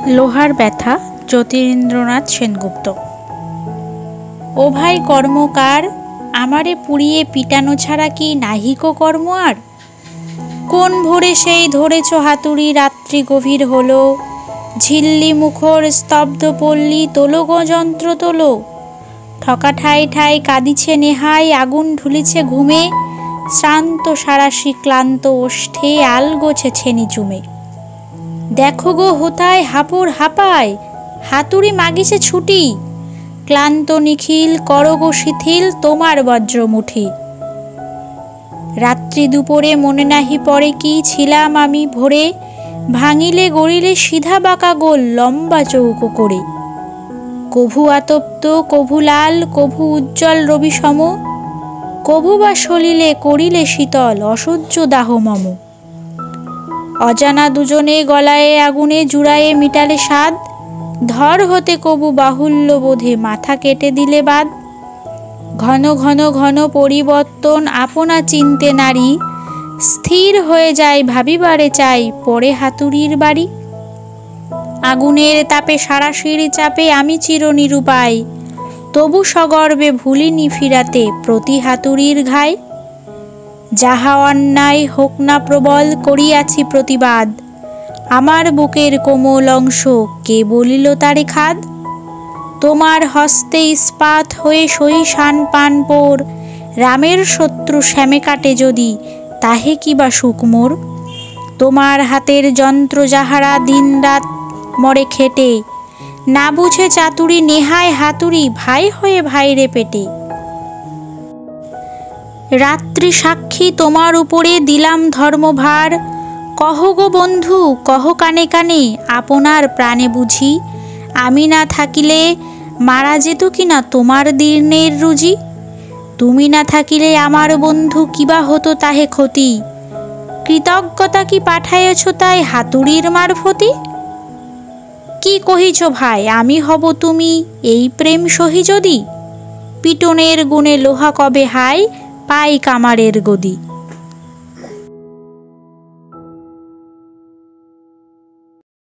লোহার ব্যথা জ্যোতিরিন্দ্রনাথ সেনগুপ্ত। ও ভাই কর্মকার, আমারে পুড়িয়ে পিটানো ছাড়া কি নাহিকো কর্ম আর? কোন ভোরে সেই ধরেছ হাতুড়ি, রাত্রি গভীর হলো, ঝিল্লি মুখর স্তব্ধ পল্লী, তোলো গো যন্ত্র তোলো। ঠকা ঠাই ঠাই কাঁদিছে নেহাই, আগুন ঢুলিছে ঘুমে, শ্রান্ত সারাশি ক্লান্ত ওষ্ঠে আলগোছেছে নিচুমে। দেখো গো হোতায় হাপুর হাপায়, হাতুড়ি মাগিছে ছুটি, ক্লান্ত নিখিল করো গো শিথিল তোমার বজ্রমুঠি। রাত্রি দুপুরে মনে নাহি পড়ে কি ছিলাম আমি ভোরে, ভাঙিলে গড়িলে সিধা বাঁকা গোল লম্বা চৌকো করে। কভু আতপ্ত কভু লাল কভু উজ্জ্বল রবি সম, কভু বা সলিলে করিলে শীতল অসহ্য দাহ মম। অজানা দুজনে গলায় আগুনে জুড়ায়ে মিটালে স্বাদ, ধর হতে কবু বাহুল্য বোধে মাথা কেটে দিলে বাদ। ঘন ঘন ঘন পরিবর্তন আপনা চিনতে নারী, স্থির হয়ে যায় ভাবিবারে চাই পরে হাতুড়ির বাড়ি। আগুনের তাপে সারাশির চাপে আমি চির নিরুপায়, তবু সগর্বে ভুলিনি ফিরাতে প্রতি হাতুড়ির ঘায়। যাহা অন্যায় হোক না প্রবল করিয়াছি প্রতিবাদ, আমার বুকের কোমল অংশ কে বলিল তারে খাদ। তোমার হস্তে ইস্পাত হয়ে সহিসান পান পোর, রামের শত্রু শ্যামে কাটে যদি তাহে কি বা সুখ মোর। তোমার হাতের যন্ত্র যাহারা দিন রাত মরে খেটে, না বুঝে চাতুরি নেহায় হাতুড়ি ভাই হয়ে ভাইরে পেটে। রাত্রি সাক্ষী তোমার উপরে দিলাম ধর্মভার, কহ গো বন্ধু কহ কানে কানে আপনার প্রাণে বুঝি, আমি না থাকিলে মারা যেত কিনা তোমার দীর্ণের রুজি। তুমি না থাকিলে আমার বন্ধু কিবা হতো তাহে ক্ষতি, কৃতজ্ঞতা কি পাঠাইয়াছ তাই হাতুড়ির মারফতি। কি কহিছ ভাই আমি হব তুমি এই প্রেম সহি যদি, পিটনের গুণে লোহা কবে হাই পাই কামারের গদি।